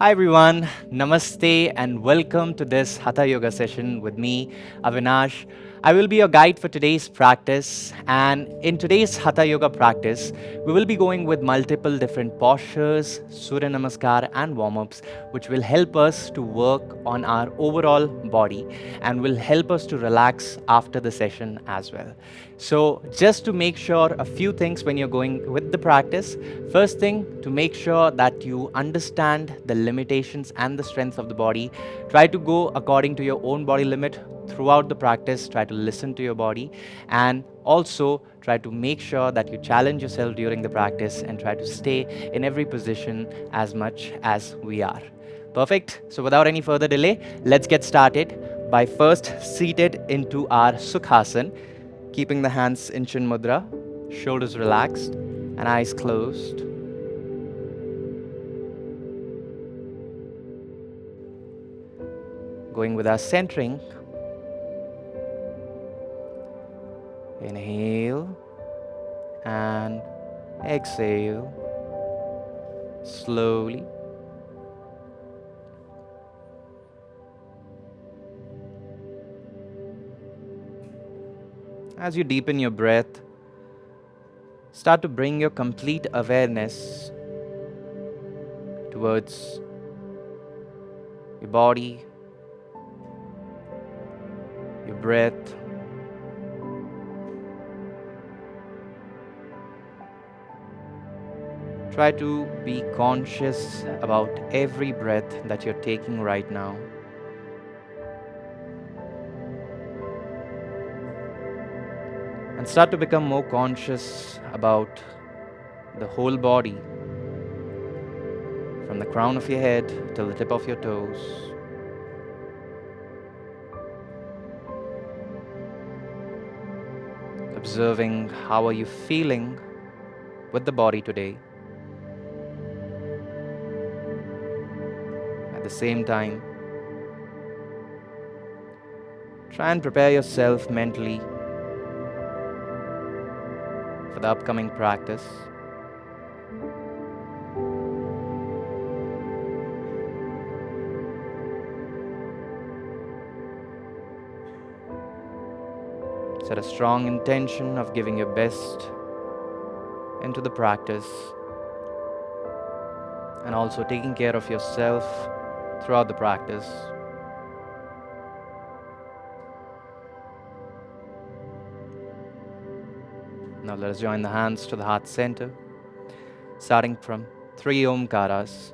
Hi everyone, Namaste and welcome to this Hatha Yoga session with me, Avinash. I will be your guide for today's practice, and in today's Hatha Yoga practice, we will be going with multiple different postures, Surya namaskar and warm-ups, which will help us to work on our overall body and will help us to relax after the session as well. So just to make sure a few things when you're going with the practice. First thing, to make sure that you understand the limitations and the strengths of the body. Try to go according to your own body limit throughout the practice. Try to listen to your body, and also try to make sure that you challenge yourself during the practice and try to stay in every position as much as we are. Perfect. So without any further delay, let's get started by first seated into our Sukhasana, keeping the hands in Chin Mudra, shoulders relaxed, and eyes closed. Going with our centering. Inhale and exhale slowly. As you deepen your breath, start to bring your complete awareness towards your body, your breath. Try to be conscious about every breath that you're taking right now. And start to become more conscious about the whole body, from the crown of your head till the tip of your toes. Observing how are you feeling with the body today. At the same time, try and prepare yourself mentally for the upcoming practice. Set a strong intention of giving your best into the practice and also taking care of yourself throughout the practice. Now let us join the hands to the heart center, starting from 3 Omkaras.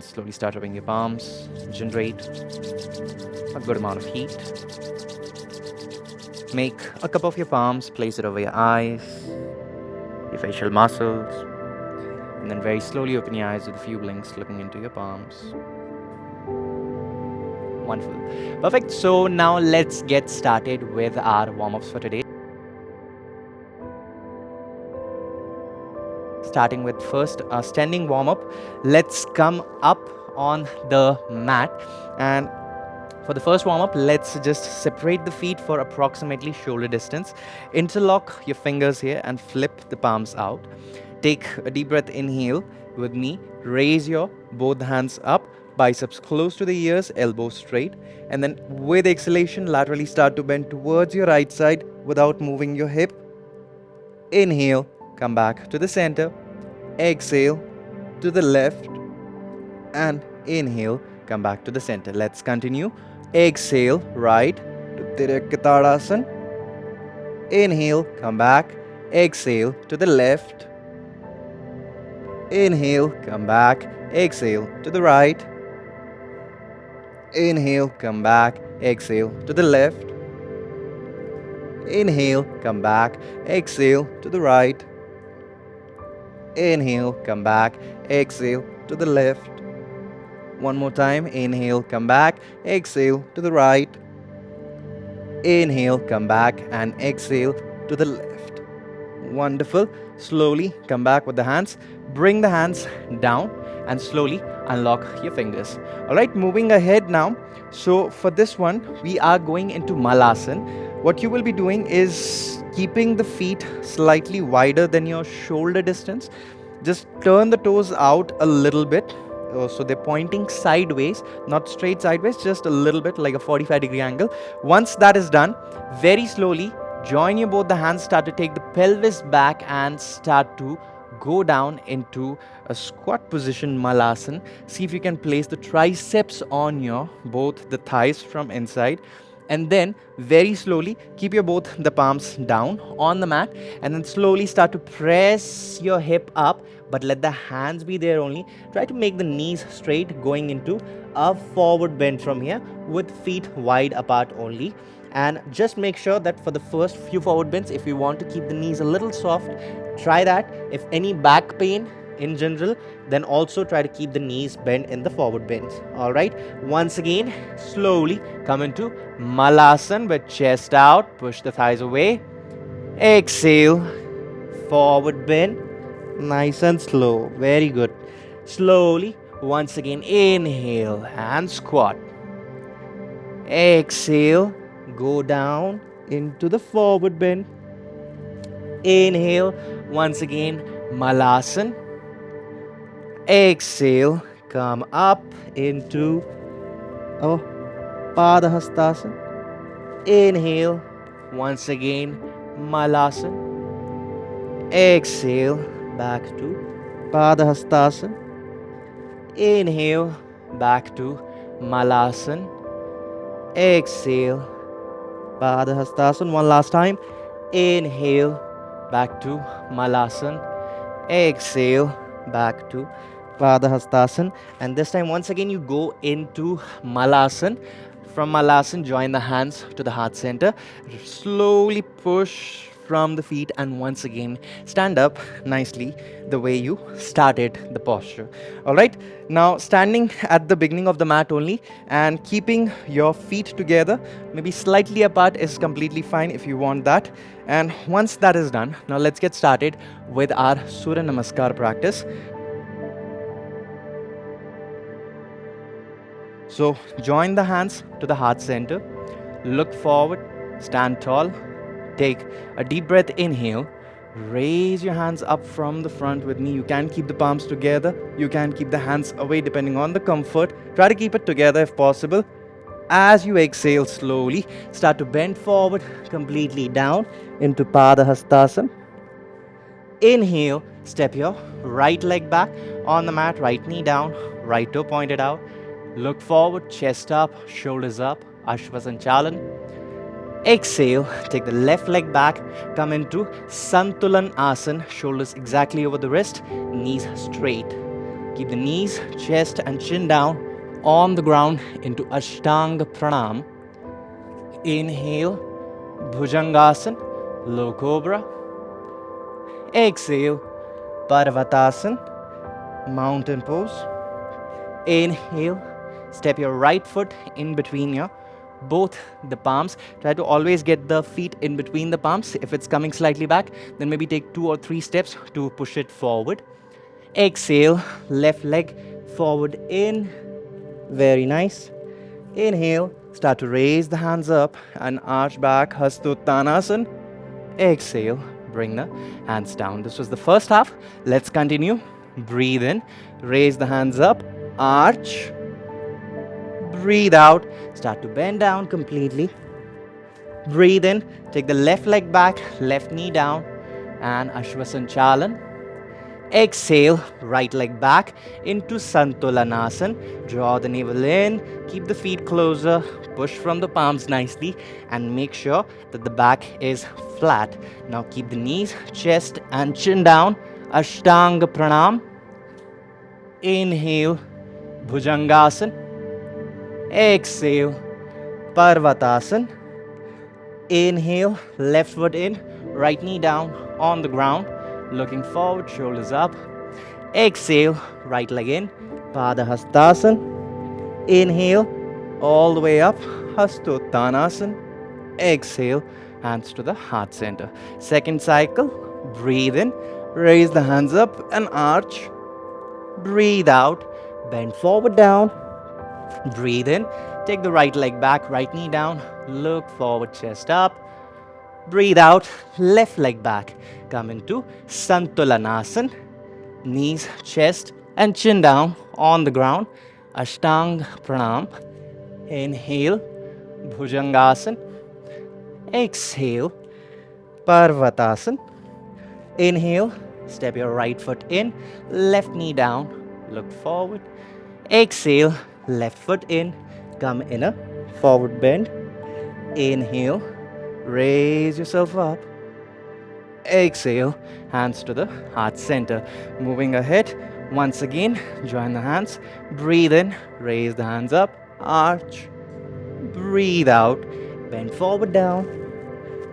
Slowly start rubbing your palms, generate a good amount of heat. Make a cup of your palms, place it over your eyes, your facial muscles, and then very slowly open your eyes with a few blinks looking into your palms. Wonderful. Perfect. So now let's get started with our warm-ups for today. Starting with first a standing warm-up. Let's come up on the mat, and for the first warm-up, let's just separate the feet for approximately shoulder distance. Interlock your fingers here and flip the palms out. Take a deep breath, inhale with me. Raise your both hands up, biceps close to the ears, elbows straight, and then with exhalation, laterally start to bend towards your right side without moving your hip. Inhale, come back to the center. Exhale to the left, and inhale, come back to the center. Let's continue. Exhale, right to Tirukatadasana. Inhale, come back. Exhale to the left. Inhale, come back. Exhale to the right. Inhale, come back, exhale to the left. Inhale, come back, exhale to the right. Inhale, come back, exhale to the left. One more time. Inhale, come back, exhale to the right. Inhale, come back and exhale to the left. Wonderful. Slowly come back with the hands. Bring the hands down and slowly unlock your fingers. All right, moving ahead now. So for this one, we are going into Malasana. What you will be doing is keeping the feet slightly wider than your shoulder distance. Just turn the toes out a little bit. So they're pointing sideways, not straight sideways, just a little bit like a 45-degree angle. Once that is done, very slowly join your both the hands, start to take the pelvis back and start to go down into a squat position, Malasana. See if you can place the triceps on your both the thighs from inside. And then very slowly keep your both the palms down on the mat and then slowly start to press your hip up, but let the hands be there only. Try to make the knees straight, going into a forward bend from here with feet wide apart only. And just make sure that for the first few forward bends, if you want to keep the knees a little soft, try that. If any back pain in general, then also try to keep the knees bent in the forward bends. All right, once again, slowly come into Malasana with chest out, push the thighs away, exhale, forward bend, nice and slow, very good. Slowly, once again, inhale and squat, exhale, go down into the forward bend, inhale, once again, Malasana, exhale, come up into Padahastasana. Inhale, once again, Malasana. Exhale, back to Padahastasana. Inhale, back to Malasana. Exhale, Padahastasana. One last time. Inhale, back to Malasana. Exhale, back to Padahastasana. And this time, once again, you go into Malasana. From Malasana, join the hands to the heart center. Slowly push from the feet and once again stand up nicely the way you started the posture. All right, now standing at the beginning of the mat only and keeping your feet together, maybe slightly apart is completely fine if you want that. And once that is done, now let's get started with our Surya namaskar practice. So join the hands to the heart center, look forward, stand tall, take a deep breath, inhale, raise your hands up from the front with me. You can keep the palms together, you can keep the hands away depending on the comfort. Try to keep it together if possible. As you exhale slowly, start to bend forward completely down into Padahastasana. Inhale, step your right leg back on the mat, right knee down, right toe pointed out. Look forward, chest up, shoulders up, Ashvasanchalan. Exhale, take the left leg back, come into Santulan Asana, shoulders exactly over the wrist, knees straight. Keep the knees, chest and chin down on the ground into Ashtanga Pranam. Inhale, Bhujangasana, low cobra. Exhale, Parvatasana, mountain pose. Inhale, step your right foot in between your both the palms. Try to always get the feet in between the palms. If it's coming slightly back, then maybe take 2 or 3 steps to push it forward. Exhale, left leg forward in. Very nice. Inhale, start to raise the hands up and arch back, Hastottanasana. Exhale, bring the hands down. This was the first half. Let's continue. Breathe in, raise the hands up, arch. Breathe out, start to bend down completely. Breathe in, take the left leg back, left knee down, and Ashvasanchalan. Exhale, right leg back into Santulanasana. Draw the navel in, keep the feet closer, push from the palms nicely, and make sure that the back is flat. Now keep the knees, chest, and chin down. Ashtanga Pranam. Inhale, Bhujangasana. Exhale, Parvatasana. Inhale, left foot in, right knee down on the ground, looking forward, shoulders up. Exhale, right leg in, Padahastasana. Inhale, all the way up, Hastottanasana. Exhale, hands to the heart center. Second cycle, breathe in, raise the hands up and arch. Breathe out, bend forward down. Breathe in, take the right leg back, right knee down, look forward, chest up. Breathe out, left leg back. Come into Santulanasana. Knees, chest, and chin down on the ground. Ashtanga Pranam. Inhale, Bhujangasana. Exhale, Parvatasana. Inhale, step your right foot in, left knee down, look forward. Exhale, left foot in, come in a forward bend. Inhale, raise yourself up. Exhale, hands to the heart center. Moving ahead, once again, join the hands. Breathe in, raise the hands up, arch. Breathe out, bend forward down.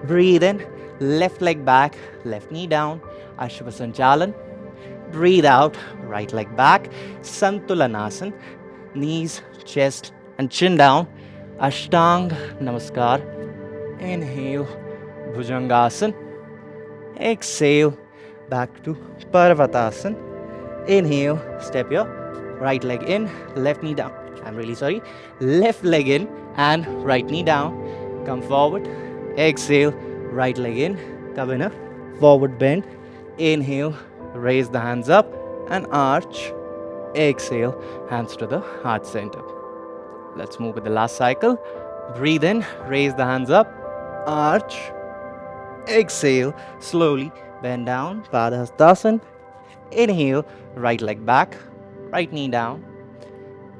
Breathe in, left leg back, left knee down, Ashvasanchalan. Breathe out, right leg back, Santulanasana. Knees, chest, and chin down, Ashtanga Namaskar. Inhale, Bhujangasana. Exhale, back to Parvatasana. Inhale, step your right leg in, left knee down. I'm really sorry. Left leg in and right knee down. Come forward. Exhale, right leg in. Come in a forward bend. Inhale, raise the hands up and arch. Exhale, hands to the heart center. Let's move with the last cycle. Breathe in, raise the hands up, arch. Exhale, slowly bend down, Padahastasana. Inhale, right leg back, right knee down.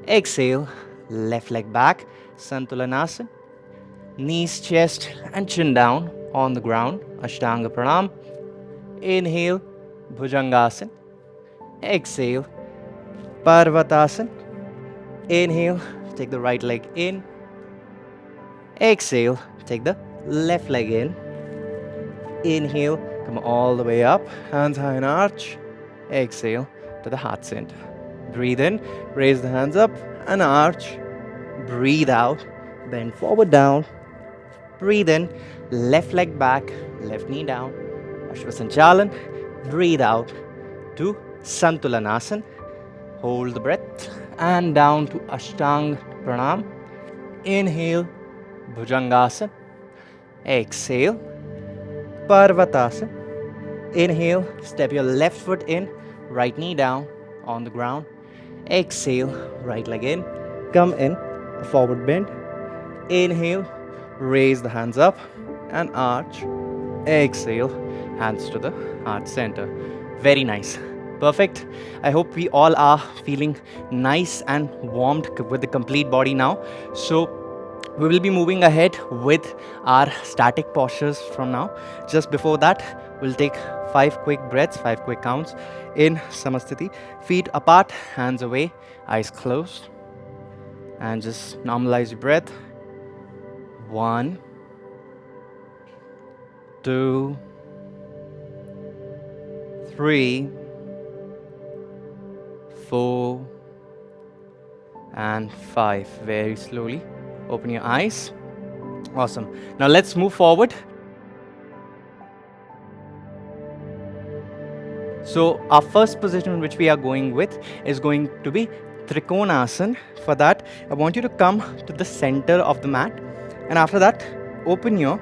Exhale, left leg back, Santulanasana. Knees, chest, and chin down on the ground, Ashtanga Pranam. Inhale, Bhujangasana. Exhale, Parvatasana. Inhale, take the right leg in. Exhale, take the left leg in. Inhale, come all the way up, hands high and arch. Exhale to the heart center. Breathe in, raise the hands up and arch. Breathe out, bend forward down. Breathe in, left leg back, left knee down. Ashvasanchalan. Breathe out to Santulanasana. Hold the breath and down to Ashtanga Pranam. Inhale, Bhujangasana. Exhale, Parvatasana. Inhale, step your left foot in, right knee down on the ground. Exhale, right leg in. Come in, a forward bend. Inhale, raise the hands up and arch. Exhale, hands to the heart center. Very nice. Perfect. I hope we all are feeling nice and warmed with the complete body now. So we will be moving ahead with our static postures from now. Just before that, we'll take 5 quick breaths, 5 quick counts in Samasthiti. Feet apart, hands away, eyes closed. And just normalize your breath. 1, 2, 3, 4, and 5. Very slowly. Open your eyes. Awesome. Now let's move forward. So our first position which we are going with is going to be Trikonasana. For that, I want you to come to the center of the mat. And after that, open your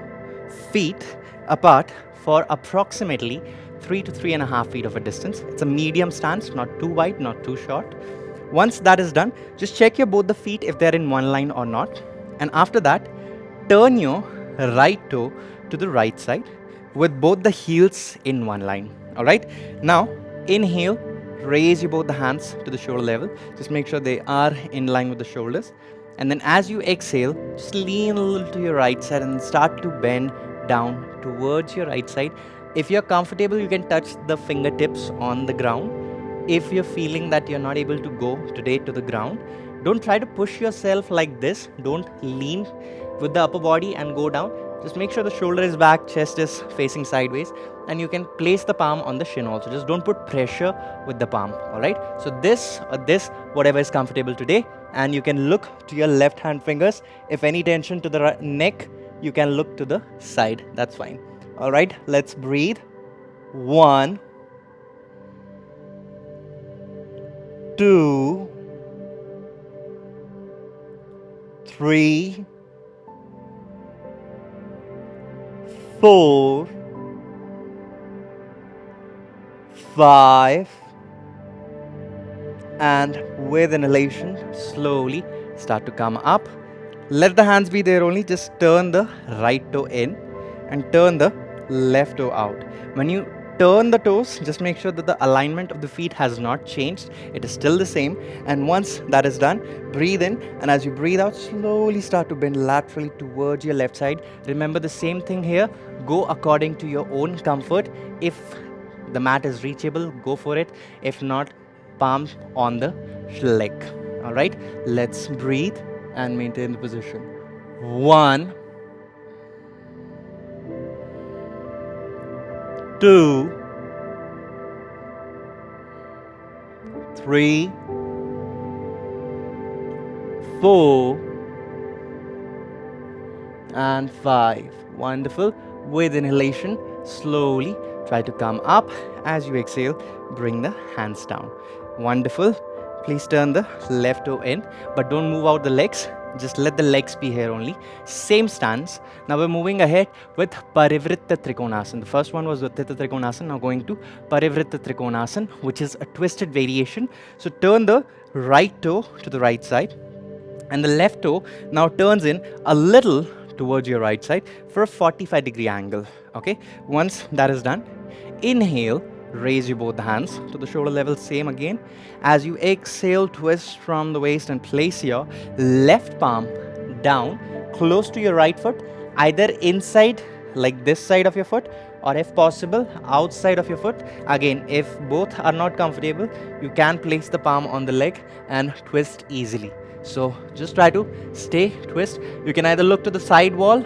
feet apart for approximately 3 to 3.5 feet of a distance. It's a medium stance, not too wide, not too short. Once that is done, just check your both the feet if they're in one line or not. And after that, turn your right toe to the right side with both the heels in one line. Alright? Now, inhale, raise your both the hands to the shoulder level. Just make sure they are in line with the shoulders. And then as you exhale, just lean a little to your right side and start to bend down towards your right side. If you're comfortable, you can touch the fingertips on the ground. If you're feeling that you're not able to go today to the ground, Don't try to push yourself like this. Don't lean with the upper body and go down. Just make sure the shoulder is back, chest is facing sideways, and you can place the palm on the shin also. Just don't put pressure with the palm, all right? So this or this, whatever is comfortable today, and you can look to your left hand fingers. If any tension to the neck, you can look to the side. That's fine. All right, let's breathe. 1, 2, 3, 4, 5, and with inhalation, slowly start to come up. Let the hands be there only. Just turn the right toe in and turn the left toe out. When you turn the toes, just make sure that the alignment of the feet has not changed. It is still the same. And once that is done, breathe in, and as you breathe out, slowly start to bend laterally towards your left side. Remember the same thing here. Go according to your own comfort. If the mat is reachable, go for it. If not, palm on the leg. All right, let's breathe and maintain the position. 1, 2, 3, 4, and 5. Wonderful. With inhalation, slowly try to come up. As you exhale, bring the hands down. Wonderful. Please turn the left toe in, but don't move out the legs. Just let the legs be here only. Same stance. Now we're moving ahead with Parivritta Trikonasana. The first one was Uttita Trikonasana. Now going to Parivritta Trikonasana, which is a twisted variation. So turn the right toe to the right side, and the left toe now turns in a little towards your right side for a 45-degree angle. Okay. Once that is done, inhale. Raise your both hands to the shoulder level, same again. As you exhale, twist from the waist and place your left palm down close to your right foot, either inside like this side of your foot, or if possible outside of your foot. Again, if both are not comfortable, you can place the palm on the leg and twist easily. So just try to stay twist. You can either look to the side wall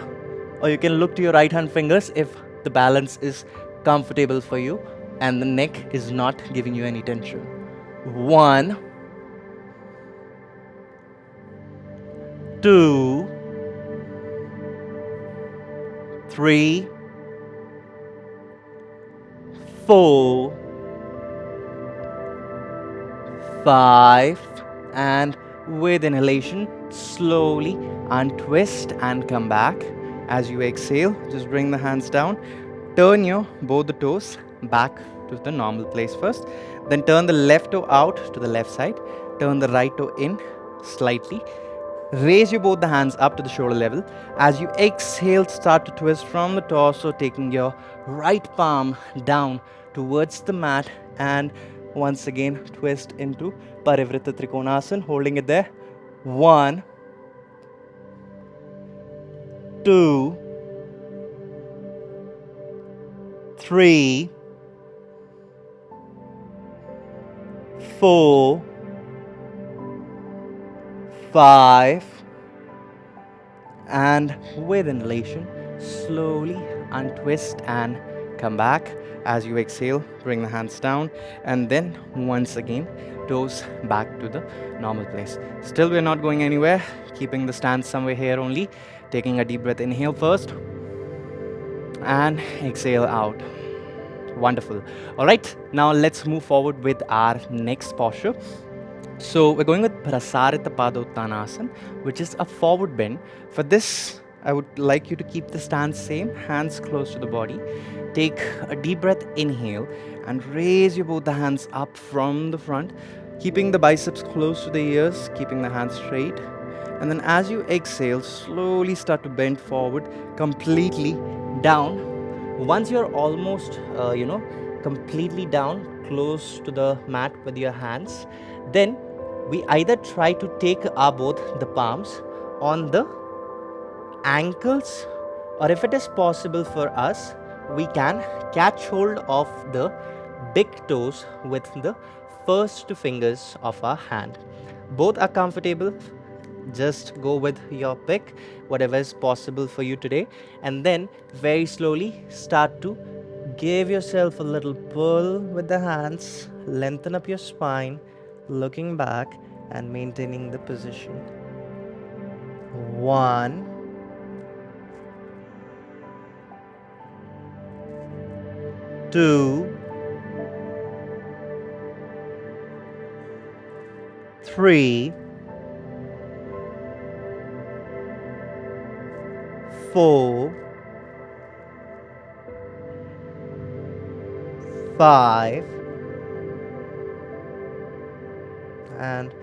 or you can look to your right hand fingers if the balance is comfortable for you and the neck is not giving you any tension. 1, 2, 3, 4, 5, and with inhalation, slowly untwist and come back. As you exhale, just bring the hands down. Turn your both the toes back to the normal place first. Then turn the left toe out to the left side. Turn the right toe in slightly. Raise your both the hands up to the shoulder level. As you exhale, start to twist from the torso, taking your right palm down towards the mat, and once again twist into Parivritta Trikonasana, holding it there. 1, 2, 3, 4, 5, and with inhalation, slowly untwist and come back. As you exhale, bring the hands down, and then once again, toes back to the normal place. Still, we're not going anywhere, keeping the stance somewhere here only. Taking a deep breath, inhale first, and exhale out. Wonderful. All right, now let's move forward with our next posture. So we're going with Prasarita Padottanasana, which is a forward bend. For this, I would like you to keep the stance same, hands close to the body. Take a deep breath, inhale, and raise your both the hands up from the front, keeping the biceps close to the ears, keeping the hands straight. And then as you exhale, slowly start to bend forward, completely down. Once you're almost, completely down, close to the mat with your hands, then we either try to take both the palms on the ankles, or if it is possible for us, we can catch hold of the big toes with the first two fingers of our hand. Both are comfortable. Just go with your pick, whatever is possible for you today. And then very slowly start to give yourself a little pull with the hands. Lengthen up your spine, looking back and maintaining the position. 1, 2, 3, 4, 5, and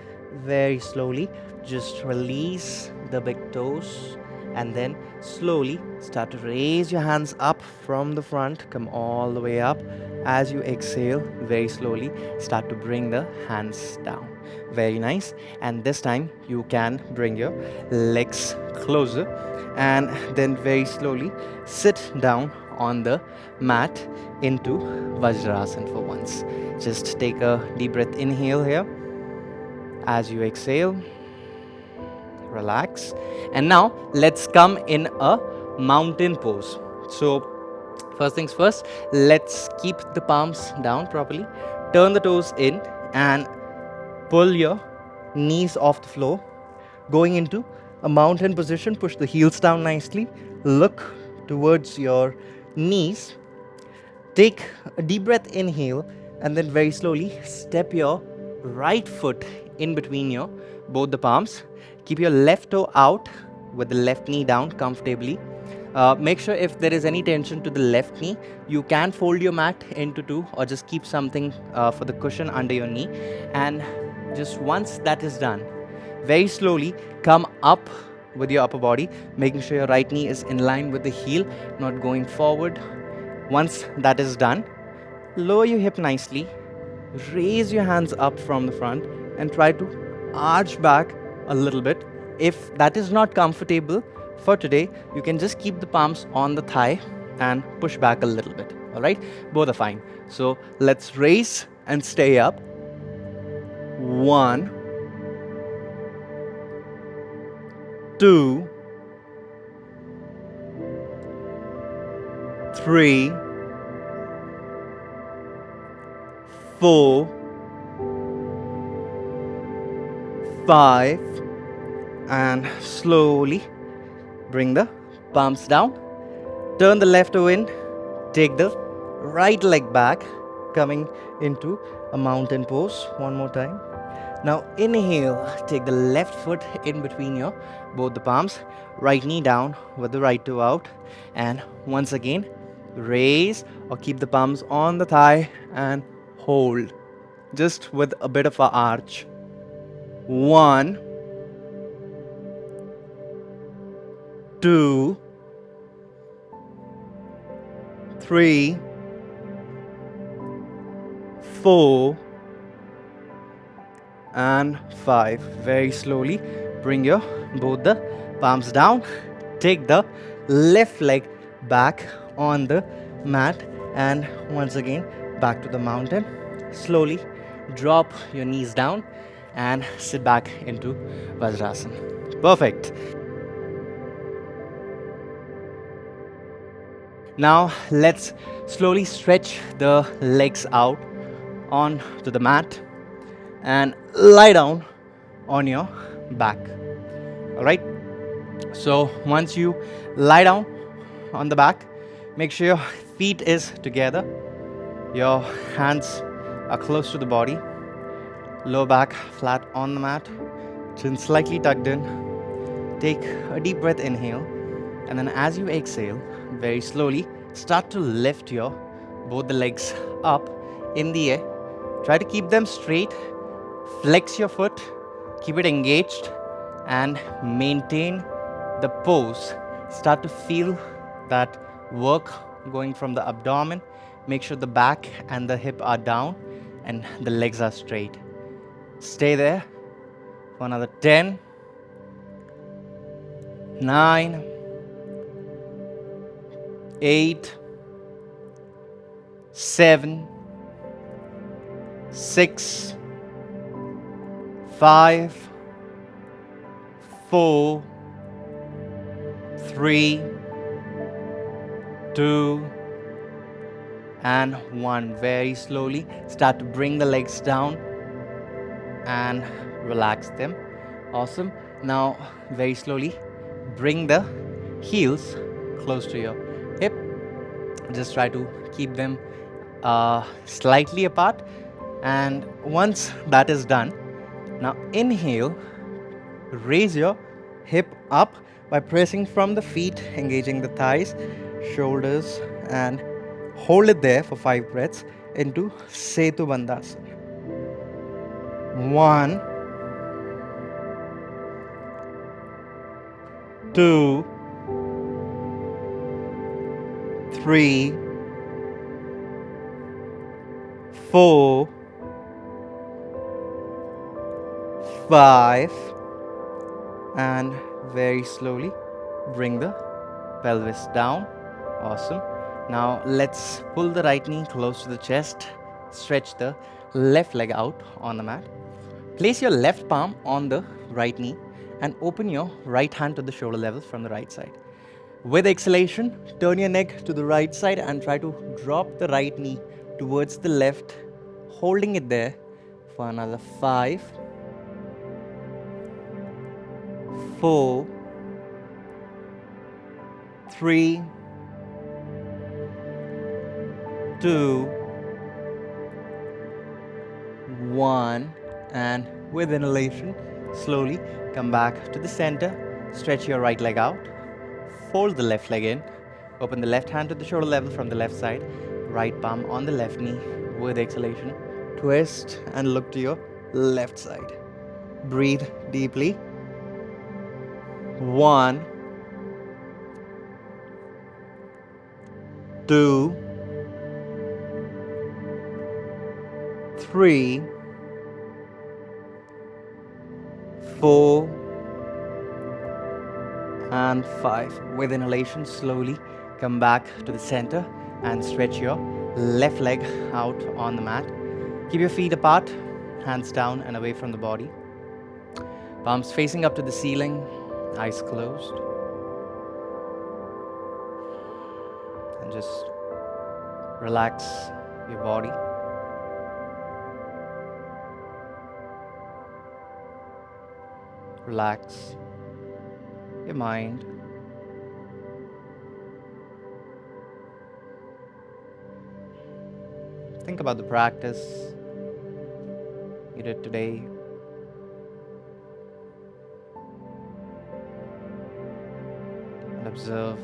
very slowly just release the big toes, and then slowly start to raise your hands up from the front, come all the way up. As you exhale, very slowly start to bring the hands down. Very nice. And this time you can bring your legs closer, and then very slowly sit down on the mat into Vajrasana for once. Just take a deep breath, inhale here. As you exhale, relax. And now let's come in a mountain pose. So first things first, let's keep the palms down properly. Turn the toes in and pull your knees off the floor. Going into a mountain position, push the heels down nicely. Look towards your knees. Take a deep breath, inhale, and then very slowly step your right foot in between your both the palms. Keep your left toe out with the left knee down comfortably. Make sure if there is any tension to the left knee, you can fold your mat into two or just keep something for the cushion under your knee. And just once that is done, very slowly come up with your upper body, making sure your right knee is in line with the heel, not going forward. Once that is done, lower your hip nicely, raise your hands up from the front and try to arch back a little bit. If that is not comfortable for today, you can just keep the palms on the thigh and push back a little bit. All right, both are fine. So let's raise and stay up. 1, 2, 3, 4, 5, and slowly bring the palms down. Turn the left toe in, take the right leg back, coming into a mountain pose. One more time. Now inhale, take the left foot in between your both the palms, right knee down with the right toe out, and once again raise or keep the palms on the thigh and hold, just with a bit of an arch. 1, 2, 3, 4, and 5. Very slowly bring your both the palms down. Take the left leg back on the mat, and once again back to the mountain. Slowly drop your knees down and sit back into Vajrasana. Perfect. Now let's slowly stretch the legs out onto the mat and lie down on your back. All right. So once you lie down on the back, make sure your feet is together. Your hands are close to the body. Lower back flat on the mat. Chin slightly tucked in. Take a deep breath, inhale. And then as you exhale, very slowly start to lift your both the legs up in the air. Try to keep them straight. Flex your foot, keep it engaged, and maintain the pose. Start to feel that work going from the abdomen. Make sure the back and the hip are down and the legs are straight. Stay there for another 10, 9, 8, 7, 6, 5, 4, 3, 2, and 1. Very slowly start to bring the legs down and relax them. Awesome. Now very slowly bring the heels close to your hip. Just try to keep them slightly apart. And once that is done, now inhale, raise your hip up by pressing from the feet, engaging the thighs, shoulders, and hold it there for 5 breaths into Setu Bandhasana. 1, 2, 3, 4, 5, and very slowly bring the pelvis down. Awesome. Now let's pull the right knee close to the chest, stretch the left leg out on the mat. Place your left palm on the right knee and open your right hand to the shoulder level from the right side. With exhalation, turn your neck to the right side and try to drop the right knee towards the left, holding it there for another 5, 4, 3, 2, 1, and with inhalation, slowly come back to the center, stretch your right leg out, fold the left leg in, open the left hand to the shoulder level from the left side, right palm on the left knee. With exhalation, twist and look to your left side. Breathe deeply. 1, 2, 3, 4, and 5. With inhalation, slowly come back to the center and stretch your left leg out on the mat. Keep your feet apart, hands down and away from the body. Palms facing up to the ceiling, eyes closed. And just relax your body. Relax your mind. Think about the practice you did today. And observe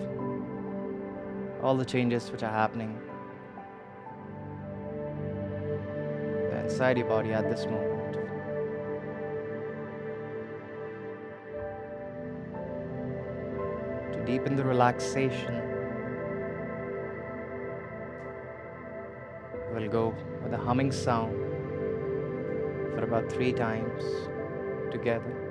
all the changes which are happening inside your body at this moment. To deepen the relaxation, we'll go with a humming sound for about 3 times together.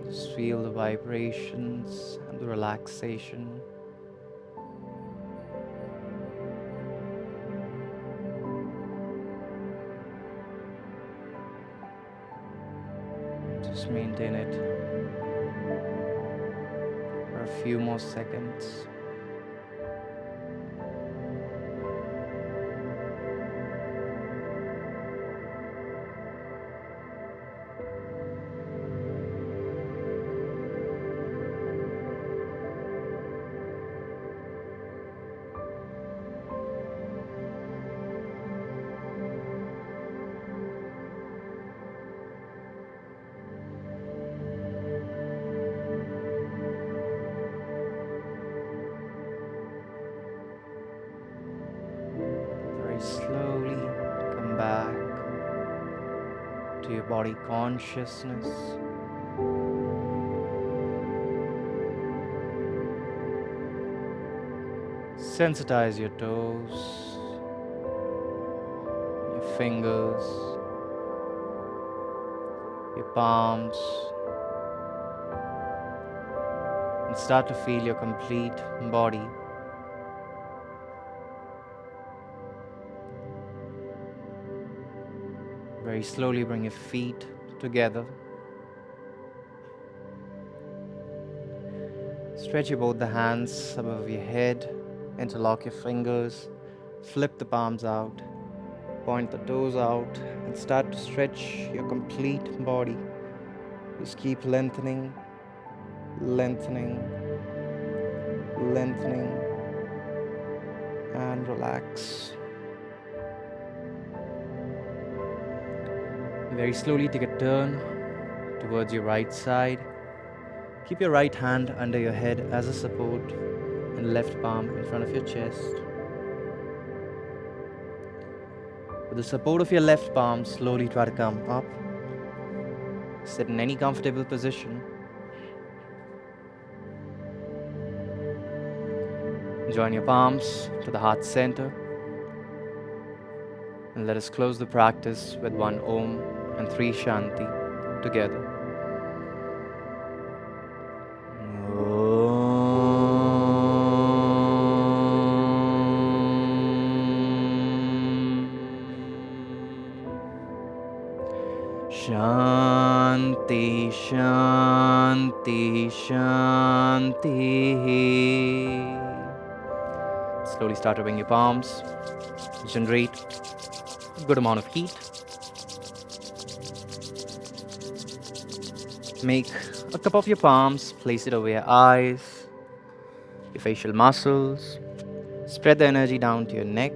Just feel the vibrations and the relaxation. Just maintain it for a few more seconds. to your body consciousness. Sensitize your toes, your fingers, your palms, and start to feel your complete body. Very slowly bring your feet together. Stretch your both the hands above your head, interlock your fingers, flip the palms out, point the toes out, and start to stretch your complete body. Just keep lengthening, lengthening, lengthening, and relax. Very slowly take a turn towards your right side. Keep your right hand under your head as a support and left palm in front of your chest. With the support of your left palm, slowly try to come up. Sit in any comfortable position. Join your palms to the heart center. And let us close the practice with 1 Om and 3 Shanti together. Shanti, Shanti, Shanti. Slowly start to bring your palms. Generate a good amount of heat. Make a cup of your palms, place it over your eyes, your facial muscles. Spread the energy down to your neck,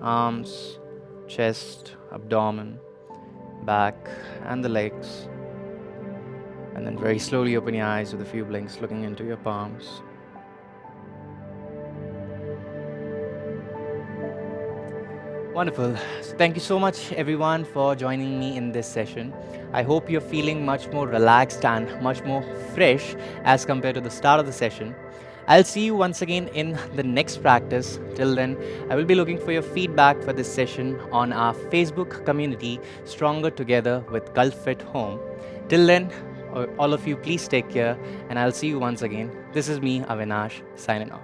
arms, chest, abdomen, back, and the legs. And then very slowly open your eyes with a few blinks, looking into your palms. Wonderful. So thank you so much everyone for joining me in this session. I hope you're feeling much more relaxed and much more fresh as compared to the start of the session. I'll see you once again in the next practice. Till then, I will be looking for your feedback for this session on our Facebook community, Stronger Together with Gulf Fit Home. Till then, all of you please take care, and I'll see you once again. This is me, Avinash, signing off.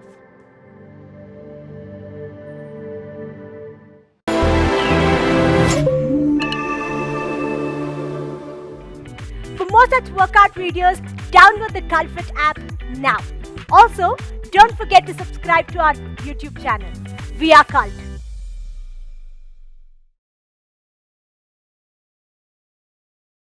For more such workout videos, download the Gulf Fit app now. Also, don't forget to subscribe to our YouTube channel. We are Cult.